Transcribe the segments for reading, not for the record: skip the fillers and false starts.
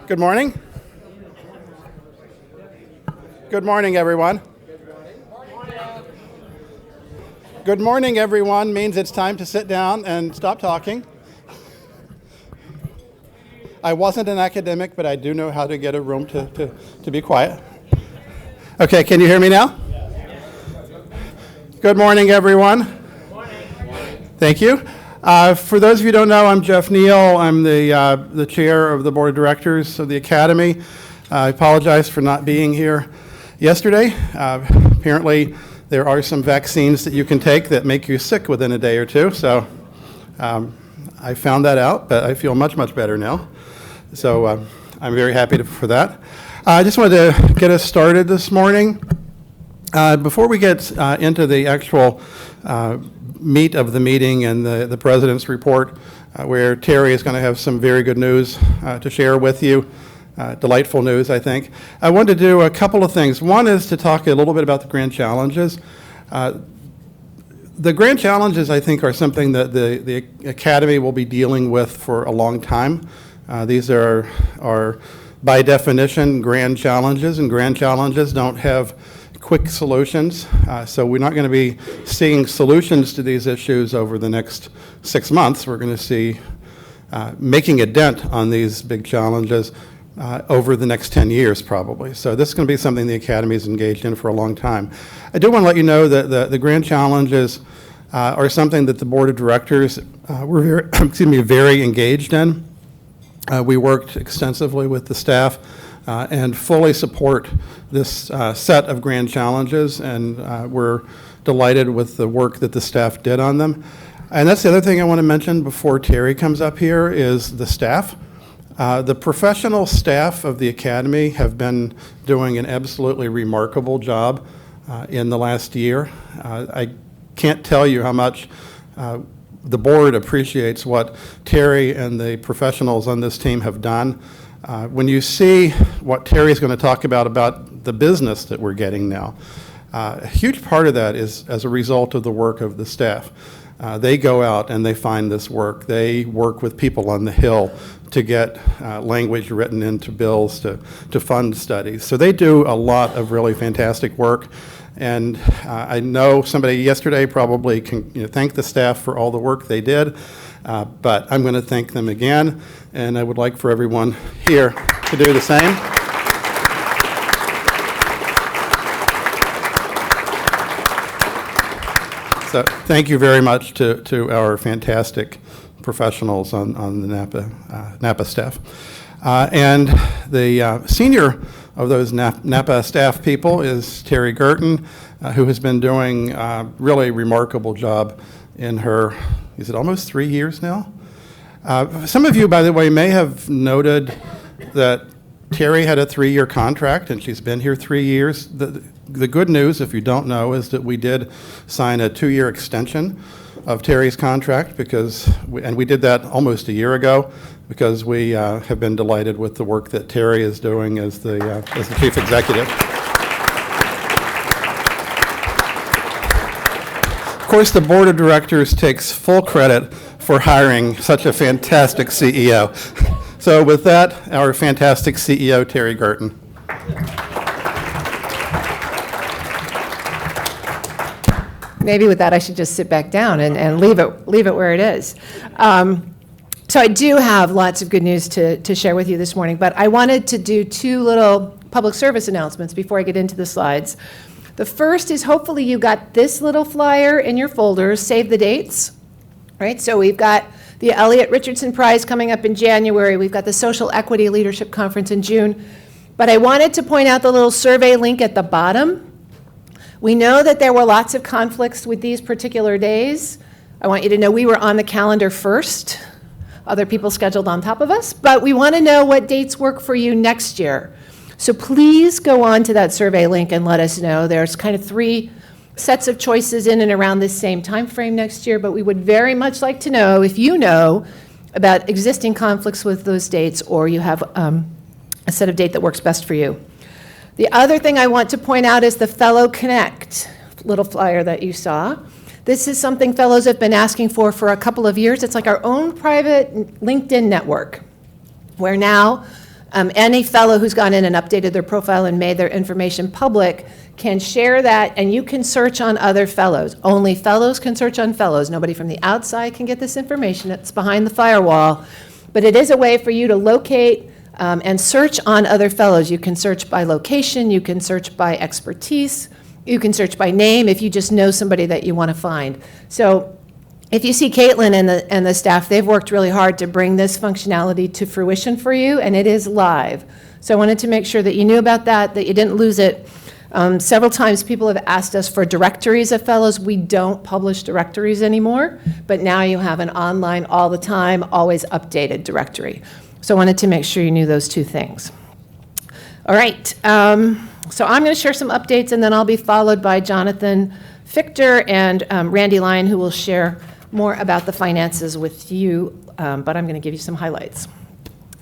Good morning. Good morning, everyone. Good morning, everyone means it's time to sit down and stop talking. I wasn't an academic, but I do know how to get a room to be quiet. Okay, can you hear me now? Good morning, everyone. Good morning. Thank you. For those of you who don't know, I'm Jeff Neal. I'm the chair of the board of directors of the Academy. I apologize for not being here yesterday. Apparently, there are some vaccines that you can take that make you sick within a day or two. So I found that out, but I feel much, much better now. So I'm very happy for that. I just wanted to get us started this morning. Before we get into the actual meat of the meeting and the president's report, where Terry is going to have some very good news to share with you, delightful news, I think. I wanted to do a couple of things. One is to talk a little bit about the grand challenges. The grand challenges, I think, are something that the Academy will be dealing with for a long time. These are by definition grand challenges, and grand challenges don't have quick solutions. So we're not going to be seeing solutions to these issues over the next 6 months. We're going to see making a dent on these big challenges over the next 10 years probably. So this is going to be something the Academy is engaged in for a long time. I do want to let you know that the grand challenges are something that the board of directors were very engaged in. We worked extensively with the staff and fully support this set of grand challenges, and we're delighted with the work that the staff did on them. And that's the other thing I want to mention before Terry comes up here is the staff. The professional staff of the Academy have been doing an absolutely remarkable job in the last year. I can't tell you how much the board appreciates what Terry and the professionals on this team have done. When you see what Terry's going to talk about the business that we're getting now, a huge part of that is as a result of the work of the staff. They go out and they find this work. They work with people on the Hill to get language written into bills to fund studies. So they do a lot of really fantastic work. And I know somebody yesterday probably can thank the staff for all the work they did, but I'm going to thank them again, and I would like for everyone here to do the same. So thank you very much to our fantastic professionals on the Napa staff. And the senior of those Napa staff people is Terry Gerton, who has been doing a really remarkable job in her, is it almost 3 years now? Some of you, by the way, may have noted that Terry had a 3-year contract, and she's been here 3 years. The good news, if you don't know, is that we did sign a 2-year extension of Terry's contract and we did that almost a year ago because we have been delighted with the work that Terry is doing as the chief executive. Of course, the board of directors takes full credit for hiring such a fantastic CEO. So with that, our fantastic CEO, Terry Gerton. Maybe with that I should just sit back down and leave it where it is. So I do have lots of good news to share with you this morning, but I wanted to do 2 little public service announcements before I get into the slides. The first is hopefully you got this little flyer in your folders, save the dates, right? So we've got the Elliott Richardson Prize coming up in January. We've got the Social Equity Leadership Conference in June. But I wanted to point out the little survey link at the bottom. We know that there were lots of conflicts with these particular days. I want you to know we were on the calendar first. Other people scheduled on top of us, but we want to know what dates work for you next year. So please go on to that survey link and let us know. There's kind of 3 sets of choices in and around this same time frame next year, but we would very much like to know if you know about existing conflicts with those dates or you have a set of date that works best for you. The other thing I want to point out is the Fellow Connect little flyer that you saw. This is something fellows have been asking for a couple of years. It's like our own private LinkedIn network, where now Any fellow who's gone in and updated their profile and made their information public can share that, and you can search on other fellows. Only fellows can search on fellows. Nobody from the outside can get this information. It's behind the firewall. But it is a way for you to locate and search on other fellows. You can search by location. You can search by expertise. You can search by name if you just know somebody that you want to find. So if you see Caitlin and the staff, they've worked really hard to bring this functionality to fruition for you, and it is live. So I wanted to make sure that you knew about that you didn't lose it. Several times people have asked us for directories of fellows. We don't publish directories anymore, but now you have an online, all the time, always updated directory. So I wanted to make sure you knew those two things. All right, so I'm going to share some updates, and then I'll be followed by Jonathan Fichter and Randy Lyon, who will share more about the finances with you, but I'm going to give you some highlights.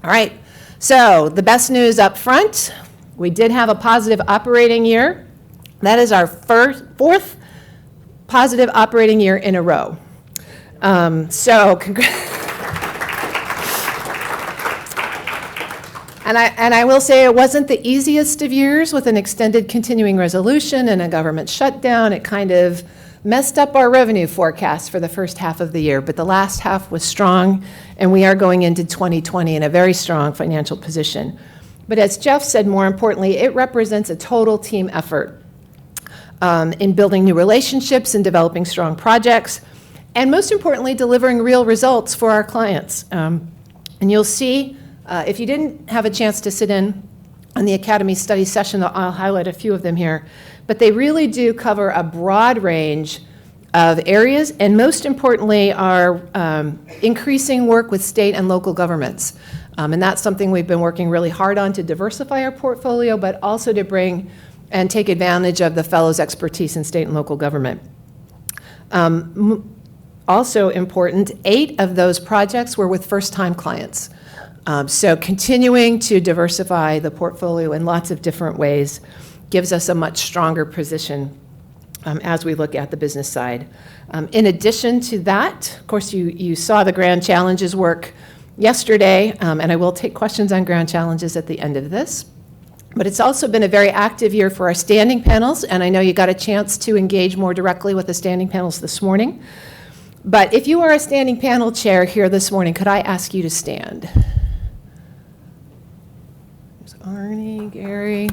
All right, so the best news up front. We did have a positive operating year. That is our fourth positive operating year in a row. And I will say it wasn't the easiest of years with an extended continuing resolution and a government shutdown. It kind of messed up our revenue forecast for the first half of the year, but the last half was strong, and we are going into 2020 in a very strong financial position. But as Jeff said, more importantly, it represents a total team effort in building new relationships and developing strong projects, and most importantly, delivering real results for our clients. And you'll see, if you didn't have a chance to sit in on the Academy study session, I'll highlight a few of them here, but they really do cover a broad range of areas, and most importantly, are increasing work with state and local governments. And that's something we've been working really hard on to diversify our portfolio, but also to bring and take advantage of the fellows' expertise in state and local government. Also important, 8 of those projects were with first-time clients. So continuing to diversify the portfolio in lots of different ways gives us a much stronger position as we look at the business side. In addition to that, of course, you saw the Grand Challenges work yesterday, and I will take questions on Grand Challenges at the end of this. But it's also been a very active year for our standing panels, and I know you got a chance to engage more directly with the standing panels this morning. But if you are a standing panel chair here this morning, could I ask you to stand? There's Arnie, Gary.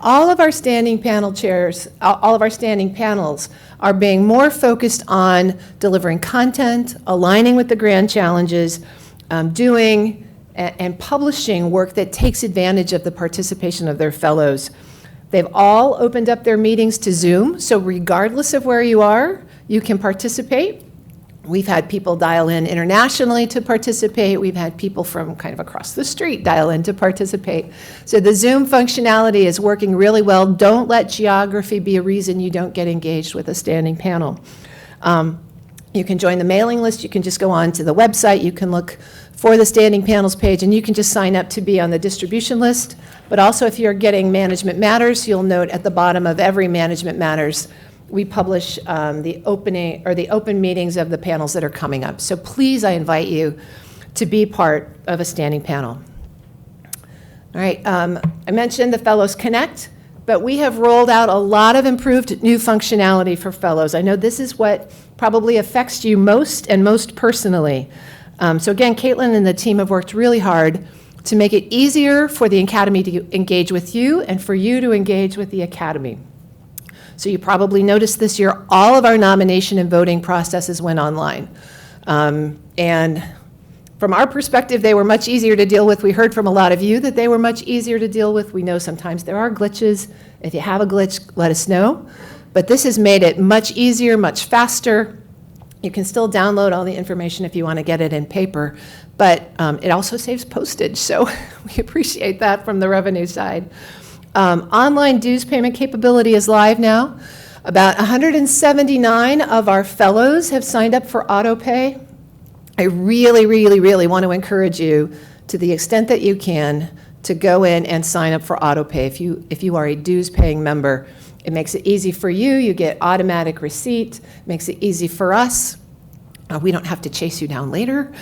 All of our standing panel chairs, all of our standing panels are being more focused on delivering content, aligning with the Grand Challenges, doing and publishing work that takes advantage of the participation of their fellows. They've all opened up their meetings to Zoom, so regardless of where you are, you can participate. We've had people dial in internationally to participate. We've had people from kind of across the street dial in to participate. So the Zoom functionality is working really well. Don't let geography be a reason you don't get engaged with a standing panel. You can join the mailing list. You can just go on to the website. You can look for the standing panels page, and you can just sign up to be on the distribution list. But also, if you're getting Management Matters, you'll note at the bottom of every Management Matters, we publish the open meetings of the panels that are coming up. So please, I invite you to be part of a standing panel. All right, I mentioned the Fellows Connect, but we have rolled out a lot of improved new functionality for fellows. I know this is what probably affects you most and most personally. So again, Caitlin and the team have worked really hard to make it easier for the Academy to engage with you and for you to engage with the Academy. So you probably noticed this year, all of our nomination and voting processes went online. And from our perspective, they were much easier to deal with. We heard from a lot of you that they were much easier to deal with. We know sometimes there are glitches. If you have a glitch, let us know. But this has made it much easier, much faster. You can still download all the information if you want to get it in paper, but it also saves postage, so we appreciate that from the revenue side. Online dues payment capability is live now. About 179 of our fellows have signed up for autopay. I really, really, really want to encourage you, to the extent that you can, to go in and sign up for autopay. If you are a dues-paying member, it makes it easy for you. You get automatic receipt, makes it easy for us. We don't have to chase you down later.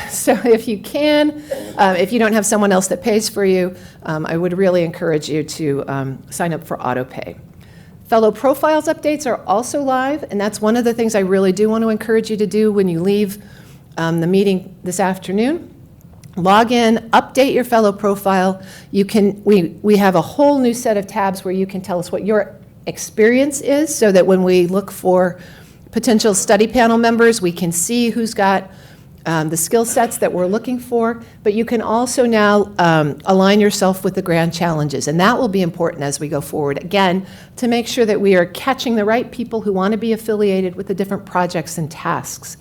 So if you can, if you don't have someone else that pays for you, I would really encourage you to sign up for autopay. Fellow profiles updates are also live, and that's one of the things I really do want to encourage you to do when you leave the meeting this afternoon. Log in, update your fellow profile. We have a whole new set of tabs where you can tell us what your experience is, so that when we look for potential study panel members, we can see who's got the skill sets that we're looking for, but you can also now align yourself with the grand challenges, and that will be important as we go forward, again, to make sure that we are catching the right people who want to be affiliated with the different projects and tasks.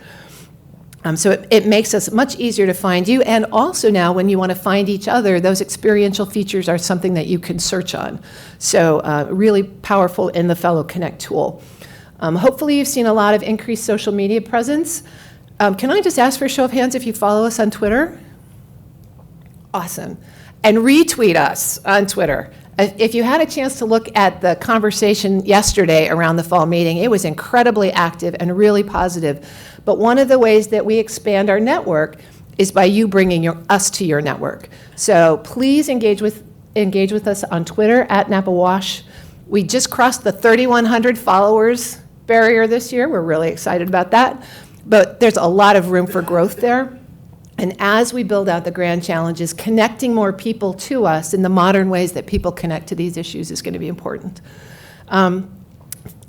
So it makes us much easier to find you, and also now when you want to find each other, those experiential features are something that you can search on. So really powerful in the Fellow Connect tool. Hopefully you've seen a lot of increased social media presence. Can I just ask for a show of hands if you follow us on Twitter? Awesome. And retweet us on Twitter. If you had a chance to look at the conversation yesterday around the fall meeting, it was incredibly active and really positive. But one of the ways that we expand our network is by you bringing us to your network. So please engage with us on Twitter at Napa Wash. We just crossed the 3,100 followers barrier this year. We're really excited about that. But there's a lot of room for growth there. And as we build out the grand challenges, connecting more people to us in the modern ways that people connect to these issues is going to be important.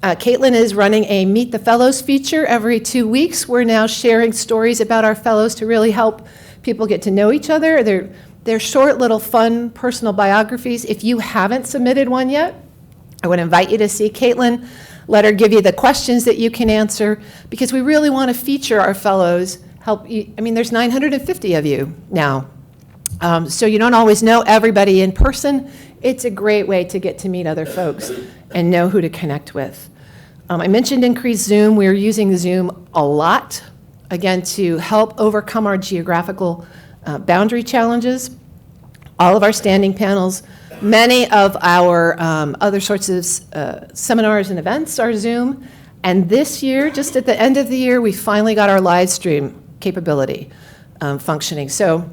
Caitlin is running a Meet the Fellows feature every 2 weeks. We're now sharing stories about our fellows to really help people get to know each other. They're short, little, fun, personal biographies. If you haven't submitted one yet, I would invite you to see Caitlin. Let her give you the questions that you can answer, because we really want to feature our fellows, help you. I mean, there's 950 of you now. So you don't always know everybody in person. It's a great way to get to meet other folks and know who to connect with. I mentioned increased Zoom. We're using Zoom a lot, again, to help overcome our geographical boundary challenges. All of our standing panels, many of our other sorts of seminars and events are Zoom. And this year, just at the end of the year, we finally got our live stream capability functioning. So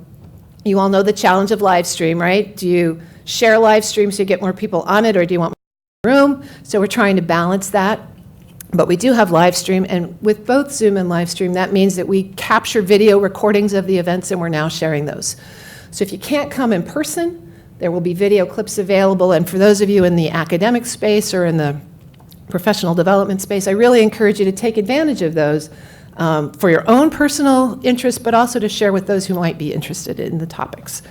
you all know the challenge of live stream, right? Do you share live stream so you get more people on it, or do you want more room? So we're trying to balance that. But we do have live stream, and with both Zoom and live stream, that means that we capture video recordings of the events, and we're now sharing those. So if you can't come in person, there will be video clips available. And for those of you in the academic space or in the professional development space, I really encourage you to take advantage of those for your own personal interest, but also to share with those who might be interested in the topics.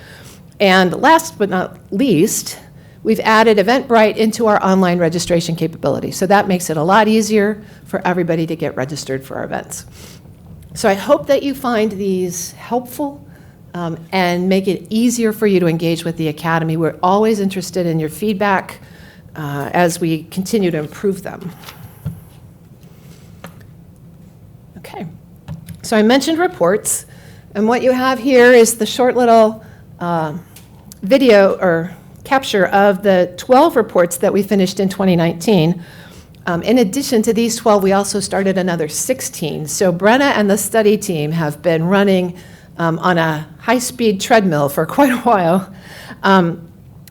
And last but not least, we've added Eventbrite into our online registration capability. So that makes it a lot easier for everybody to get registered for our events. So I hope that you find these helpful and make it easier for you to engage with the Academy. We're always interested in your feedback as we continue to improve them. Okay, so I mentioned reports, and what you have here is the short little video or capture of the 12 reports that we finished in 2019. In addition to these 12, we also started another 16. So Brenna and the study team have been running on a high-speed treadmill for quite a while.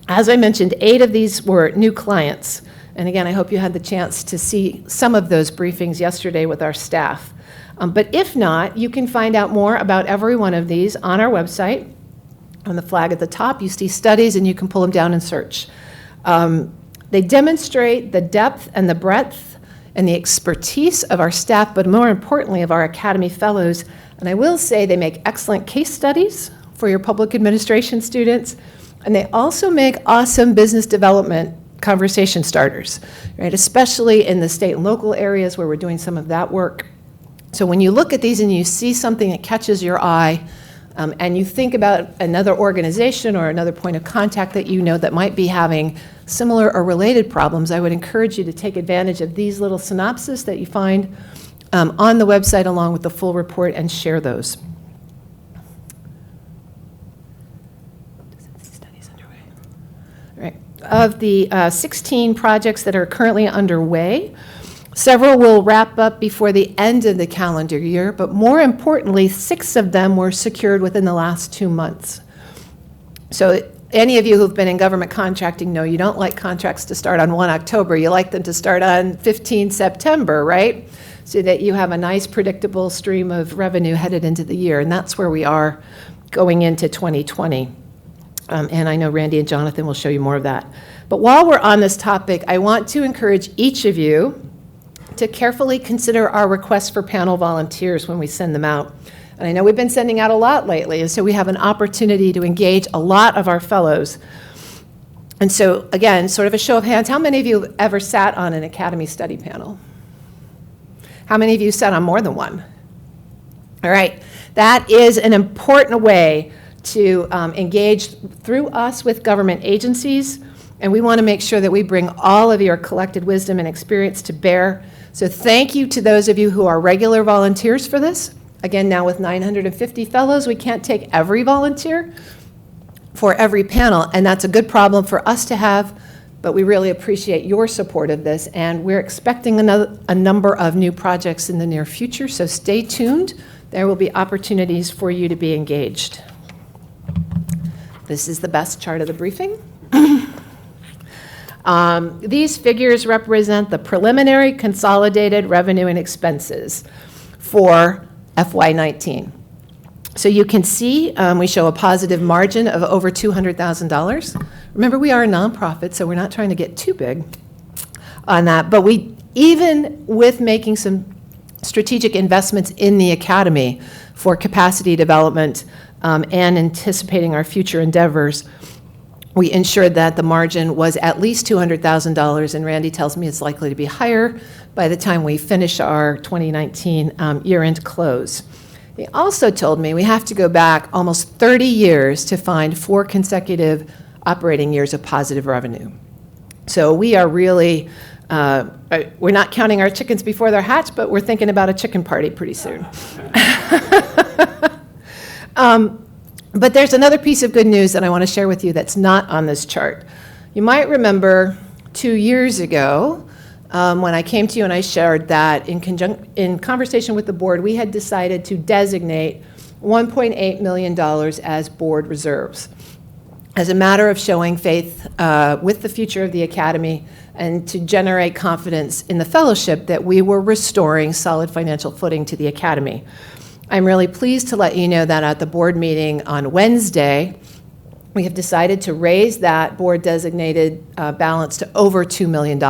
As I mentioned, 8 of these were new clients. And again, I hope you had the chance to see some of those briefings yesterday with our staff. But if not, you can find out more about every one of these on our website. On the flag at the top, you see studies, and you can pull them down and search. They demonstrate the depth and the breadth and the expertise of our staff, but more importantly, of our Academy Fellows. And I will say they make excellent case studies for your public administration students, and they also make awesome business development conversation starters, right? Especially in the state and local areas where we're doing some of that work. So when you look at these and you see something that catches your eye, and you think about another organization or another point of contact that you know that might be having similar or related problems, I would encourage you to take advantage of these little synopses that you find on the website along with the full report and share those. Studies underway. All right. Of the 16 projects that are currently underway, Several will wrap up before the end of the calendar year, but more importantly, 6 of them were secured within the last 2 months. So any of you who've been in government contracting know you don't like contracts to start on 1 October. You like them to start on 15 September, right? So that you have a nice predictable stream of revenue headed into the year. And that's where we are going into 2020. And I know Randy and Jonathan will show you more of that. But while we're on this topic, I want to encourage each of you to carefully consider our requests for panel volunteers when we send them out. And I know we've been sending out a lot lately, and so we have an opportunity to engage a lot of our fellows. And so, again, sort of a show of hands, how many of you have ever sat on an Academy study panel? How many of you sat on more than one? All right, that is an important way to engage through us with government agencies, and we want to make sure that we bring all of your collected wisdom and experience to bear. So thank you to those of you who are regular volunteers for this. Again, now with 950 fellows, we can't take every volunteer for every panel, and that's a good problem for us to have, but we really appreciate your support of this, and we're expecting a number of new projects in the near future, so stay tuned. There will be opportunities for you to be engaged. This is the best chart of the briefing. These figures represent the preliminary consolidated revenue and expenses for FY19. So you can see we show a positive margin of over $200,000. Remember, we are a nonprofit, so we're not trying to get too big on that. But we, even with making some strategic investments in the Academy for capacity development and anticipating our future endeavors, we ensured that the margin was at least $200,000, and Randy tells me it's likely to be higher by the time we finish our 2019 year-end close. He also told me we have to go back almost 30 years to find 4 consecutive operating years of positive revenue. So we are really, we're not counting our chickens before they're hatched, but we're thinking about a chicken party pretty soon. But there's another piece of good news that I want to share with you that's not on this chart. You might remember 2 years ago when I came to you and I shared that in conversation with the board, we had decided to designate $1.8 million as board reserves as a matter of showing faith with the future of the Academy and to generate confidence in the fellowship that we were restoring solid financial footing to the Academy. I'm really pleased to let you know that at the board meeting on Wednesday, we have decided to raise that board-designated balance to over $2 million.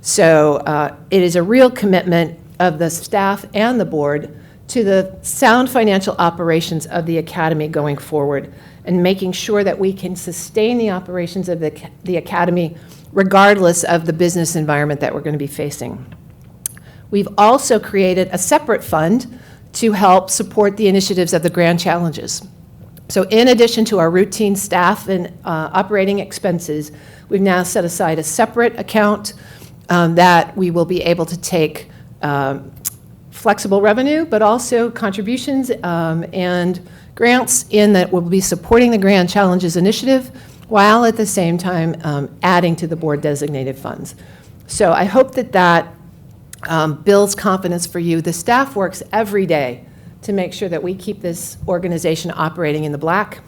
So it is a real commitment of the staff and the board to the sound financial operations of the Academy going forward and making sure that we can sustain the operations of the Academy regardless of the business environment that we're going to be facing. We've also created a separate fund to help support the initiatives of the Grand Challenges. So in addition to our routine staff and operating expenses, we've now set aside a separate account that we will be able to take flexible revenue, but also contributions and grants in that will be supporting the Grand Challenges initiative, while at the same time adding to the board designated funds. So I hope that that builds confidence for you. The staff works every day to make sure that we keep this organization operating in the black.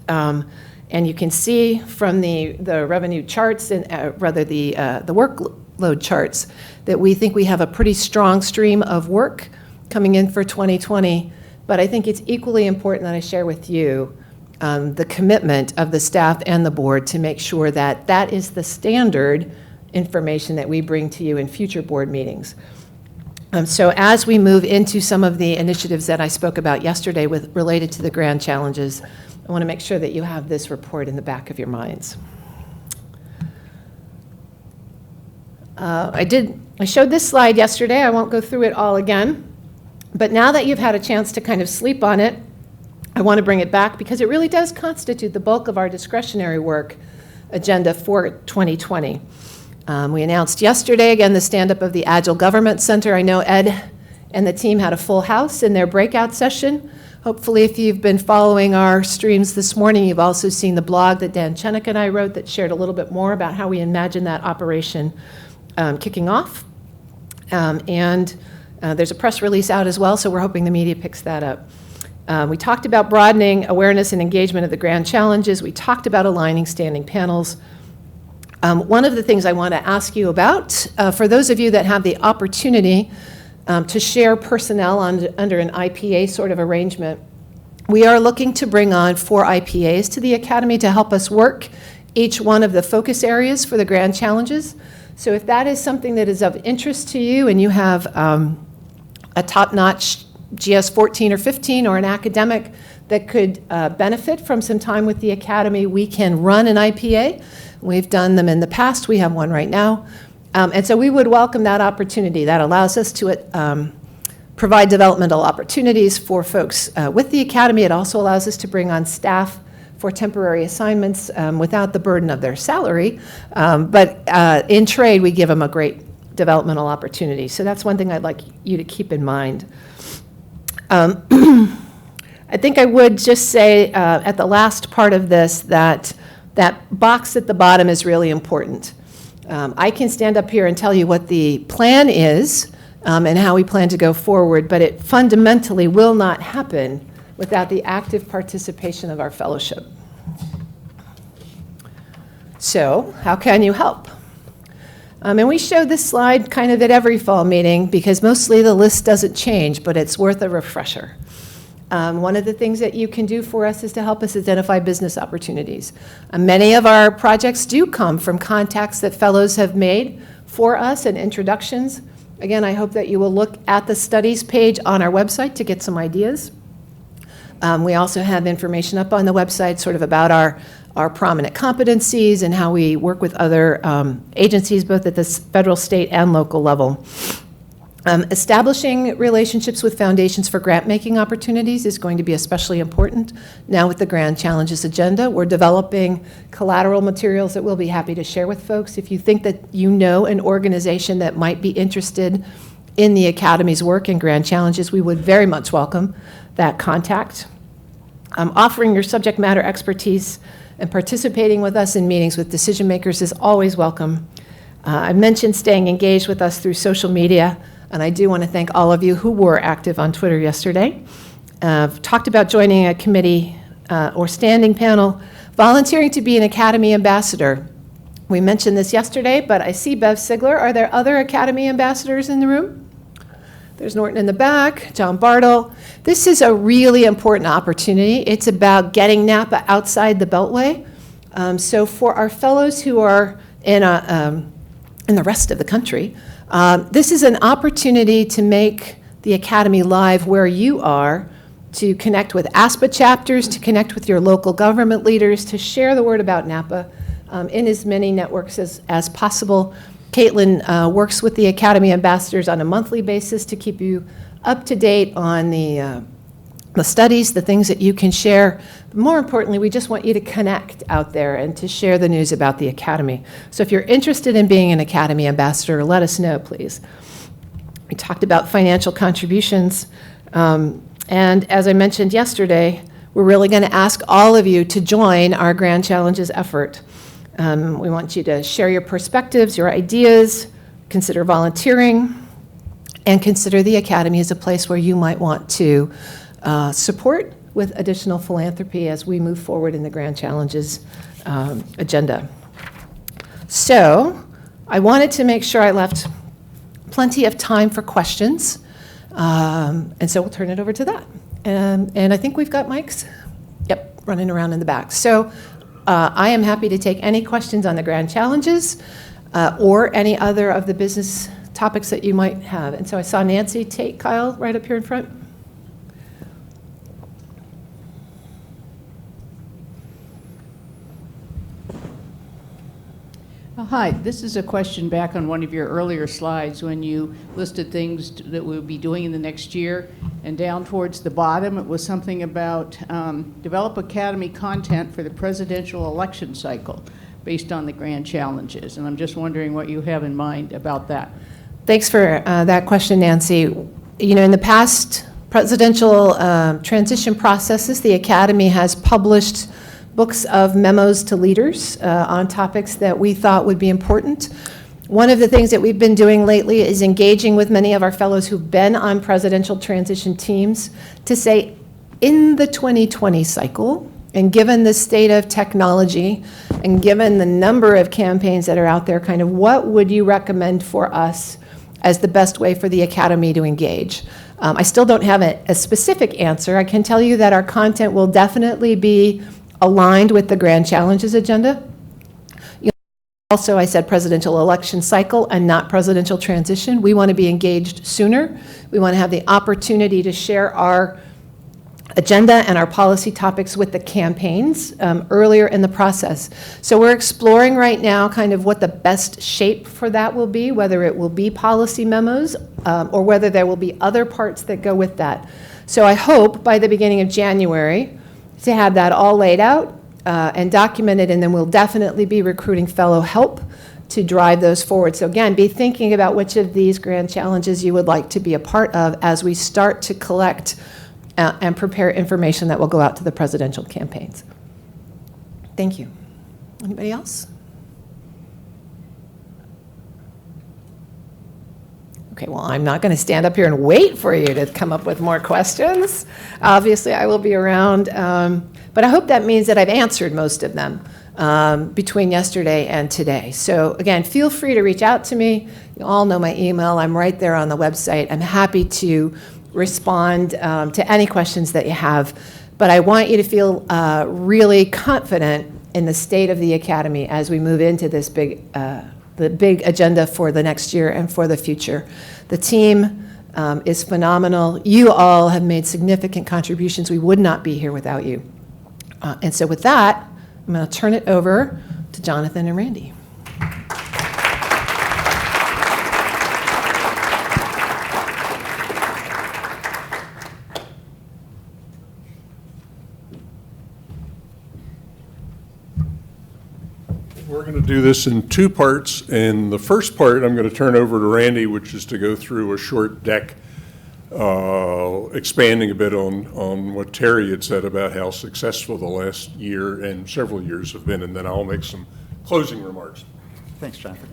And you can see from the revenue charts, and rather the workload charts, that we think we have a pretty strong stream of work coming in for 2020. But I think it's equally important that I share with you the commitment of the staff and the board to make sure that that is the standard information that we bring to you in future board meetings. So as we move into some of the initiatives that I spoke about yesterday related to the Grand Challenges, I want to make sure that you have this report in the back of your minds. I showed this slide yesterday. I won't go through it all again. But now that you've had a chance to kind of sleep on it, I want to bring it back because it really does constitute the bulk of our discretionary work agenda for 2020. We announced yesterday, again, the stand-up of the Agile Government Center. I know Ed and the team had a full house in their breakout session. Hopefully, if you've been following our streams this morning, you've also seen the blog that Dan Chenik and I wrote that shared a little bit more about how we imagine that operation kicking off. And there's a press release out as well, so we're hoping the media picks that up. We talked about broadening awareness and engagement of the grand challenges. We talked about aligning standing panels. One of the things I want to ask you about, for those of you that have the opportunity to share personnel under an IPA sort of arrangement, we are looking to bring on 4 IPAs to the Academy to help us work each one of the focus areas for the grand challenges. So if that is something that is of interest to you and you have a top-notch GS 14 or 15 or an academic that could benefit from some time with the Academy, we can run an IPA. We've done them in the past. We have one right now. And so we would welcome that opportunity. That allows us to provide developmental opportunities for folks with the Academy. It also allows us to bring on staff for temporary assignments without the burden of their salary. But in trade, we give them a great developmental opportunity. So that's one thing I'd like you to keep in mind. I think I would just say at the last part of this that that box at the bottom is really important. I can stand up here and tell you what the plan is and how we plan to go forward, but it fundamentally will not happen without the active participation of our fellowship. So, how can you help? And we show this slide kind of at every fall meeting because mostly the list doesn't change, but it's worth a refresher. One of the things that you can do for us is to help us identify business opportunities. Many of our projects do come from contacts that fellows have made for us and introductions. Again, I hope that you will look at the studies page on our website to get some ideas. We also have information up on the website sort of about our prominent competencies and how we work with other agencies, both at the federal, state, and local level. Establishing relationships with foundations for grant-making opportunities is going to be especially important. Now with the Grand Challenges agenda, we're developing collateral materials that we'll be happy to share with folks. If you think that you know an organization that might be interested in the Academy's work in Grand Challenges, we would very much welcome that contact. Offering your subject matter expertise and participating with us in meetings with decision makers is always welcome. I mentioned staying engaged with us through social media. And I do want to thank all of you who were active on Twitter yesterday. Talked about joining a committee or standing panel, volunteering to be an Academy ambassador. We mentioned this yesterday, but I see Bev Sigler. Are there other Academy ambassadors in the room? There's Norton in the back, John Bartle. This is a really important opportunity. It's about getting Napa outside the Beltway. So for our fellows who are in the rest of the country, this is an opportunity to make the Academy live where you are, to connect with ASPA chapters, to connect with your local government leaders, to share the word about Napa in as many networks as possible. Caitlin works with the Academy ambassadors on a monthly basis to keep you up to date on the studies, the things that you can share. But more importantly, we just want you to connect out there and to share the news about the Academy. So if you're interested in being an Academy ambassador, let us know, please. We talked about financial contributions. And as I mentioned yesterday, we're really going to ask all of you to join our Grand Challenges effort. We want you to share your perspectives, your ideas, consider volunteering, and consider the Academy as a place where you might want to support with additional philanthropy as we move forward in the Grand Challenges agenda. So I wanted to make sure I left plenty of time for questions, and so we'll turn it over to that. And I think we've got mics, yep, running around in the back. So I am happy to take any questions on the Grand Challenges or any other of the business topics that you might have. And so I saw Nancy take Kyle right up here in front. Hi, this is a question back on one of your earlier slides when you listed things that we'll be doing in the next year, and down towards the bottom it was something about develop Academy content for the presidential election cycle based on the Grand Challenges, and I'm just wondering what you have in mind about that. Thanks for that question, Nancy. You know, in the past presidential transition processes, the Academy has published books of memos to leaders on topics that we thought would be important. One of the things that we've been doing lately is engaging with many of our fellows who've been on presidential transition teams to say, in the 2020 cycle, and given the state of technology, and given the number of campaigns that are out there, kind of what would you recommend for us as the best way for the Academy to engage? I still don't have a specific answer. I can tell you that our content will definitely be aligned with the Grand Challenges agenda. Also, I said presidential election cycle and not presidential transition. We want to be engaged sooner. We want to have the opportunity to share our agenda and our policy topics with the campaigns earlier in the process. So we're exploring right now kind of what the best shape for that will be, whether it will be policy memos or whether there will be other parts that go with that. So I hope by the beginning of January to have that all laid out and documented, and then we'll definitely be recruiting fellow help to drive those forward. So again, be thinking about which of these grand challenges you would like to be a part of as we start to collect and prepare information that will go out to the presidential campaigns. Thank you. Anybody else? Okay, well, I'm not going to stand up here and wait for you to come up with more questions. Obviously, I will be around, but I hope that means that I've answered most of them between yesterday and today. So again, feel free to reach out to me. You all know my email. I'm right there on the website. I'm happy to respond to any questions that you have, but I want you to feel really confident in the state of the Academy as we move into this the big agenda for the next year and for the future. The team is phenomenal. You all have made significant contributions. We would not be here without you. And so with that, I'm going to turn it over to Jonathan and Randy. We're going to do this in two parts, and the first part I'm going to turn over to Randy, which is to go through a short deck expanding a bit on what Terry had said about how successful the last year and several years have been, and then I'll make some closing remarks. Thanks, Jonathan.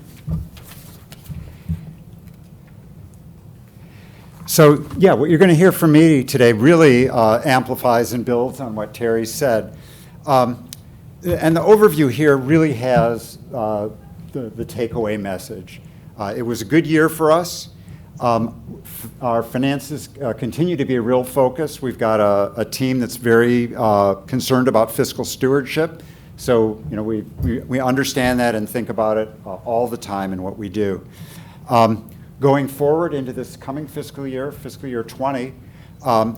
So, yeah, what you're going to hear from me today really amplifies and builds on what Terry said. And the overview here really has the takeaway message. It was a good year for us. Our finances continue to be a real focus. We've got a team that's very concerned about fiscal stewardship. So, you know, we understand that and think about it all the time in what we do. Going forward into this coming fiscal year 20,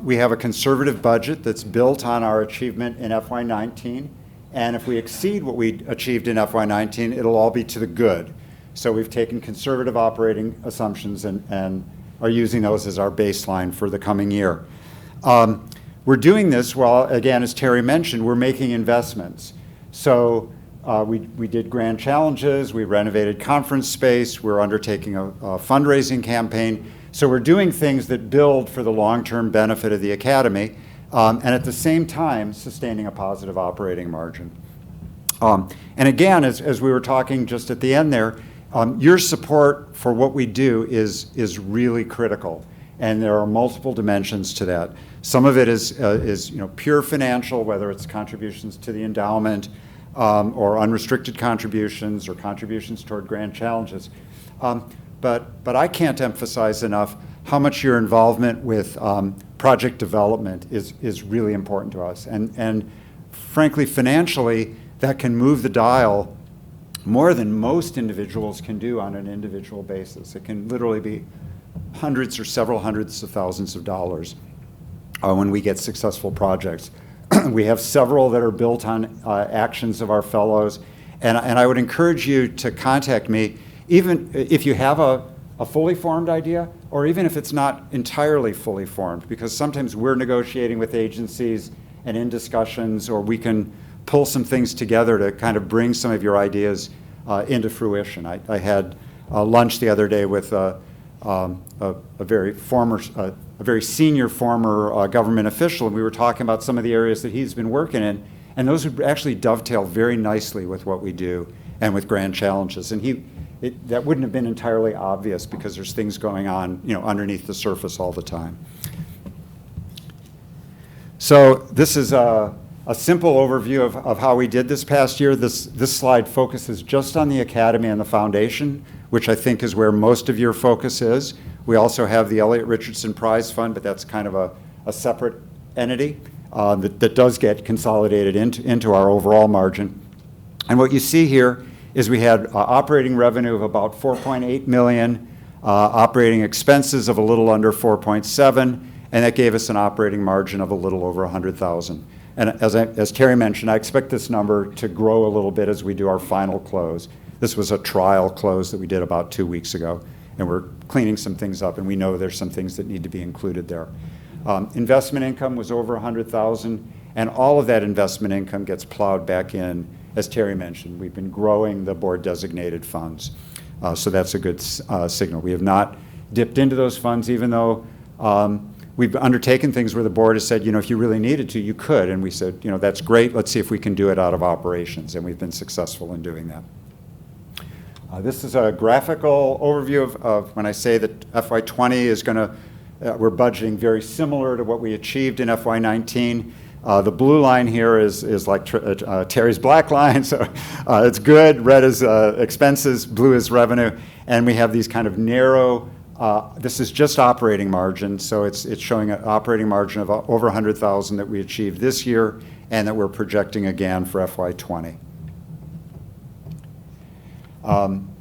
we have a conservative budget that's built on our achievement in FY19. And if we exceed what we achieved in FY19, it'll all be to the good. So we've taken conservative operating assumptions and are using those as our baseline for the coming year. We're doing this while, again, as Terry mentioned, we're making investments. So we did grand challenges, we renovated conference space, we're undertaking a fundraising campaign. So we're doing things that build for the long-term benefit of the Academy. And at the same time, sustaining a positive operating margin. And again, as we were talking just at the end there, your support for what we do is really critical. And there are multiple dimensions to that. Some of it is pure financial, whether it's contributions to the endowment or unrestricted contributions or contributions toward grand challenges. But I can't emphasize enough how much your involvement with project development is really important to us. And frankly, financially, that can move the dial more than most individuals can do on an individual basis. It can literally be hundreds or several hundreds of thousands of dollars when we get successful projects. We have several that are built on actions of our fellows. And I would encourage you to contact me, even if you have a fully formed idea, or even if it's not entirely fully formed, because sometimes we're negotiating with agencies and in discussions, or we can pull some things together to kind of bring some of your ideas into fruition. I had lunch the other day with a very senior former government official, and we were talking about some of the areas that he's been working in, and those would actually dovetail very nicely with what we do and with grand challenges. And that wouldn't have been entirely obvious because there's things going on, underneath the surface all the time. So this is a simple overview of how we did this past year. This slide focuses just on the Academy and the Foundation, which I think is where most of your focus is. We also have the Elliott Richardson Prize Fund, but that's kind of a separate entity that does get consolidated into our overall margin. And what you see here is we had operating revenue of about $4.8 million, operating expenses of a little under 4.7, and that gave us an operating margin of a little over 100,000. And as Terry mentioned, I expect this number to grow a little bit as we do our final close. This was a trial close that we did about 2 weeks ago, and we're cleaning some things up, and we know there's some things that need to be included there. Investment income was over 100,000, and all of that investment income gets plowed back in. As Terry mentioned, we've been growing the board-designated funds, so that's a good signal. We have not dipped into those funds, even though we've undertaken things where the board has said, if you really needed to, you could. And we said, that's great. Let's see if we can do it out of operations. And we've been successful in doing that. This is a graphical overview of when I say that FY20 is going to, we're budgeting very similar to what we achieved in FY19. The blue line here is like Terry's black line, so it's good. Red is expenses, blue is revenue. And we have these kind of narrow, this is just operating margin, so it's showing an operating margin of over 100,000 that we achieved this year and that we're projecting again for FY20.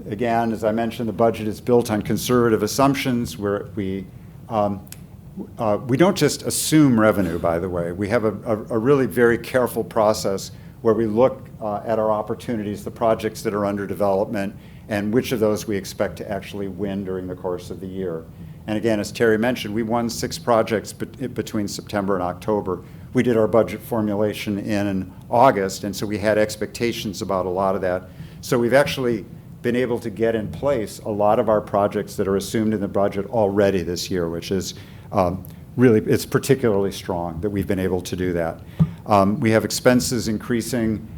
Again, as I mentioned, the budget is built on conservative assumptions where we don't just assume revenue, by the way. We have a really very careful process where we look at our opportunities, the projects that are under development, and which of those we expect to actually win during the course of the year. And again, as Terry mentioned, we won 6 projects between September and October. We did our budget formulation in August, and so we had expectations about a lot of that. So we've actually been able to get in place a lot of our projects that are assumed in the budget already this year, which is really, it's particularly strong that we've been able to do that. We have expenses increasing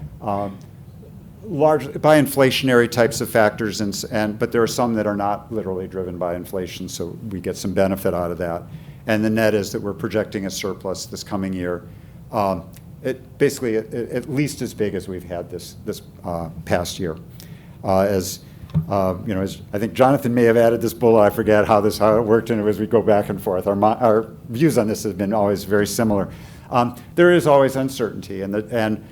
largely by inflationary types of factors, but there are some that are not literally driven by inflation, so we get some benefit out of that. And the net is that we're projecting a surplus this coming year, basically at least as big as we've had this past year. As I think Jonathan may have added this bullet. I forget how it worked, and as we go back and forth, our views on this have been always very similar. There is always uncertainty, and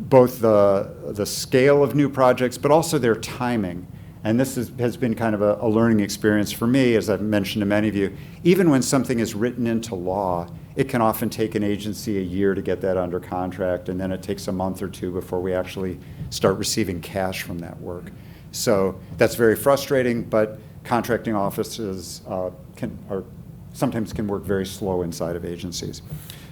both the scale of new projects, but also their timing. And this has been kind of a learning experience for me, as I've mentioned to many of you. Even when something is written into law, it can often take an agency a year to get that under contract, and then it takes a month or 2 before we actually start receiving cash from that work. So that's very frustrating, but contracting offices sometimes can work very slow inside of agencies.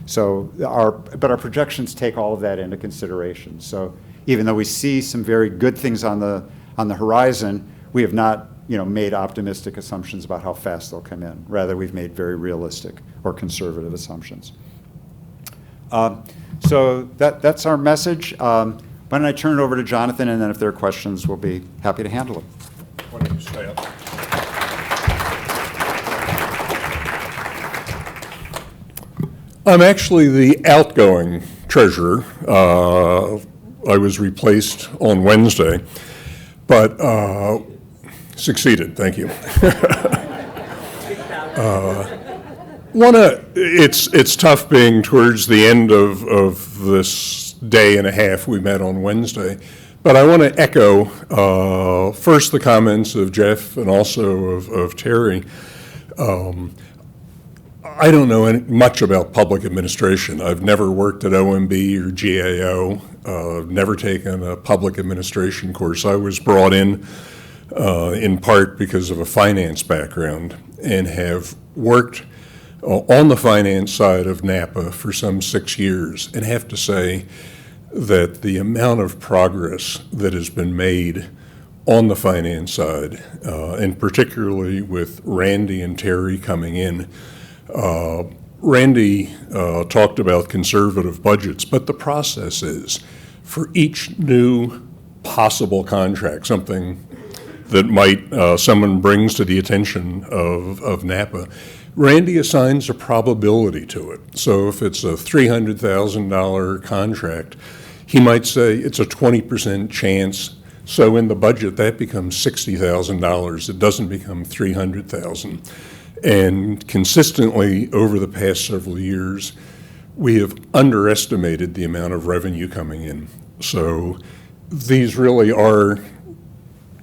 So our projections take all of that into consideration. So even though we see some very good things on the horizon, we have not made optimistic assumptions about how fast they'll come in. Rather, we've made very realistic or conservative assumptions. So that's our message. Why don't I turn it over to Jonathan, and then if there are questions, we'll be happy to handle them. Why don't you stay up? I'm actually the outgoing treasurer. I was replaced on Wednesday, but succeeded, thank you. It's tough being towards the end of this day and a half we met on Wednesday, but I want to echo first the comments of Jeff and also of Terry. I don't know much about public administration. I've never worked at OMB or GAO, never taken a public administration course. I was brought in part because of a finance background and have worked on the finance side of NAPA for some 6 years, and have to say that the amount of progress that has been made on the finance side, and particularly with Randy and Terry coming in, Randy talked about conservative budgets, but the process is for each new possible contract, something that might someone brings to the attention of Napa, Randy assigns a probability to it. So if it's a $300,000 contract, he might say it's a 20% chance. So in the budget, that becomes $60,000. It doesn't become $300,000. And consistently over the past several years, we have underestimated the amount of revenue coming in. So these really are,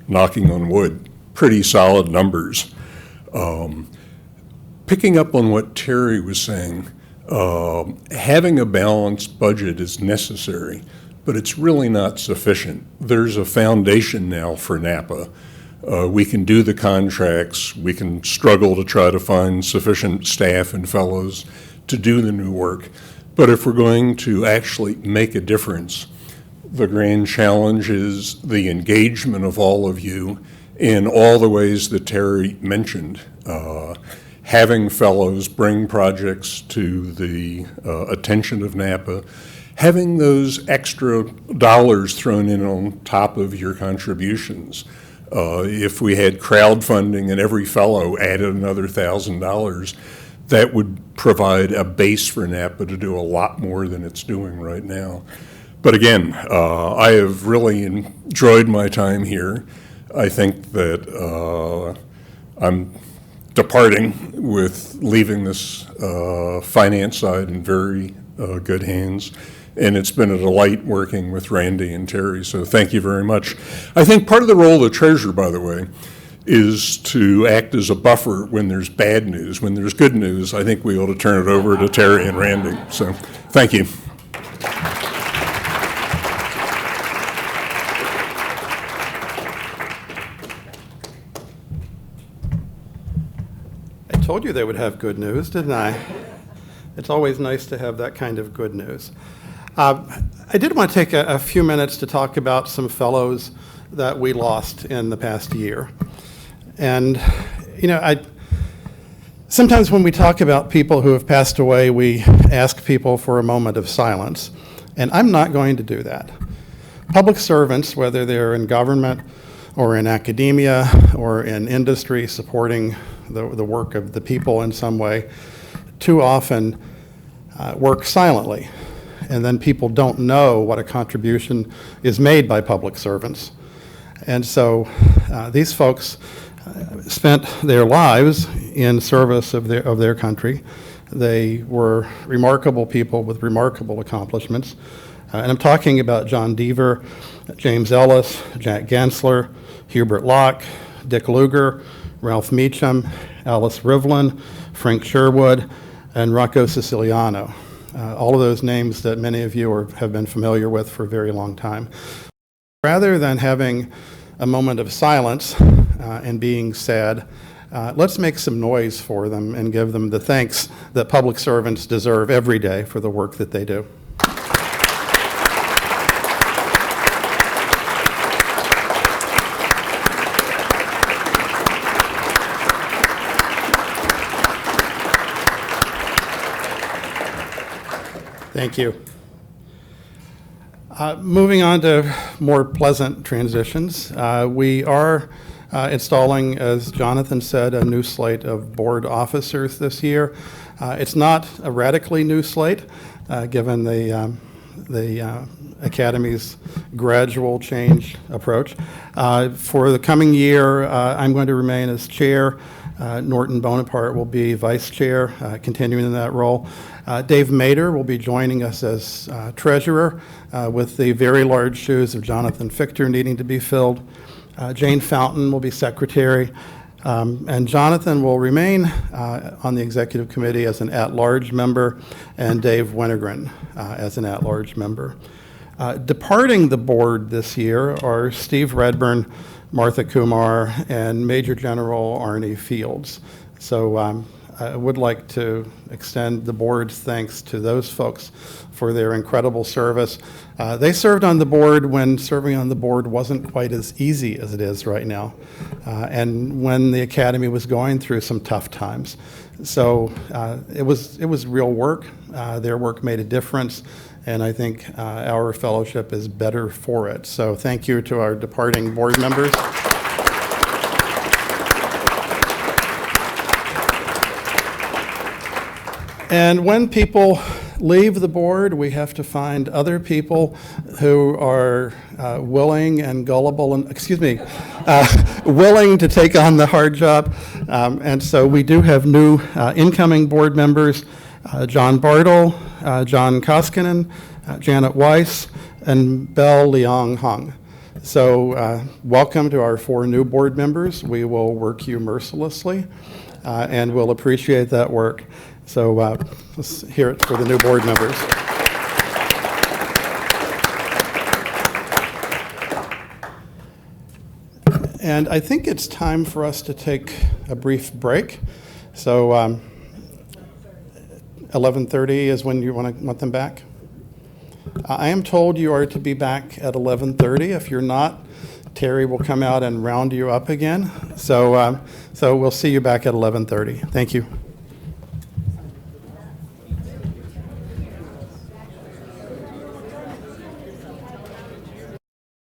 knocking on wood, pretty solid numbers. Picking up on what Terry was saying, having a balanced budget is necessary, but it's really not sufficient. There's a foundation now for Napa. We can do the contracts. We can struggle to try to find sufficient staff and fellows to do the new work. But if we're going to actually make a difference, the grand challenge is the engagement of all of you in all the ways that Terry mentioned. Having fellows bring projects to the attention of Napa, having those extra dollars thrown in on top of your contributions. If we had crowdfunding and every fellow added another $1,000, that would provide a base for Napa to do a lot more than it's doing right now. But again, I have really enjoyed my time here. I think that I'm departing with leaving this finance side in very good hands. And it's been a delight working with Randy and Terry, so thank you very much. I think part of the role of the treasurer, by the way, is to act as a buffer when there's bad news. When there's good news, I think we ought to turn it over to Terry and Randy. So thank you. I told you they would have good news, didn't I? It's always nice to have that kind of good news. I did want to take a few minutes to talk about some fellows that we lost in the past year. And, you know, sometimes when we talk about people who have passed away, we ask people for a moment of silence. And I'm not going to do that. Public servants, whether they're in government or in academia or in industry supporting the work of the people in some way, too often work silently. And then people don't know what a contribution is made by public servants. And so these folks spent their lives in service of their country. They were remarkable people with remarkable accomplishments. And I'm talking about John Deaver, James Ellis, Jack Gensler, Hubert Locke, Dick Lugar, Ralph Meacham, Alice Rivlin, Frank Sherwood, and Rocco Siciliano. All of those names that many of you have been familiar with for a very long time. Rather than having a moment of silence and being sad, let's make some noise for them and give them the thanks that public servants deserve every day for the work that they do. Thank you. Moving on to more pleasant transitions, we are installing, as Jonathan said, a new slate of board officers this year. It's not a radically new slate, given the Academy's gradual change approach. For the coming year, I'm going to remain as chair. Norton Bonaparte will be vice chair, continuing in that role. Dave Mader will be joining us as treasurer, with the very large shoes of Jonathan Fichter needing to be filled. Jane Fountain will be secretary, and Jonathan will remain on the executive committee as an at-large member, and Dave Wintergren as an at-large member. Departing the board this year are Steve Redburn, Martha Kumar, and Major General Arnie Fields. So I would like to extend the board's thanks to those folks for their incredible service. They served on the board when serving on the board wasn't quite as easy as it is right now, and when the Academy was going through some tough times. So it was real work. Their work made a difference, and I think our fellowship is better for it. So thank you to our departing board members. And when people leave the board, we have to find other people who are willing and gullible, and, willing to take on the hard job. And so we do have new incoming board members, John Bartle, John Koskinen, Janet Weiss, and Belle Liang Hung. So welcome to our 4 new board members. We will work you mercilessly, and we'll appreciate that work. So let's hear it for the new board members. And I think it's time for us to take a brief break. So 11:30 is when you want them back? I am told you are to be back at 11:30. If you're not, Terry will come out and round you up again. So we'll see you back at 11:30. Thank you.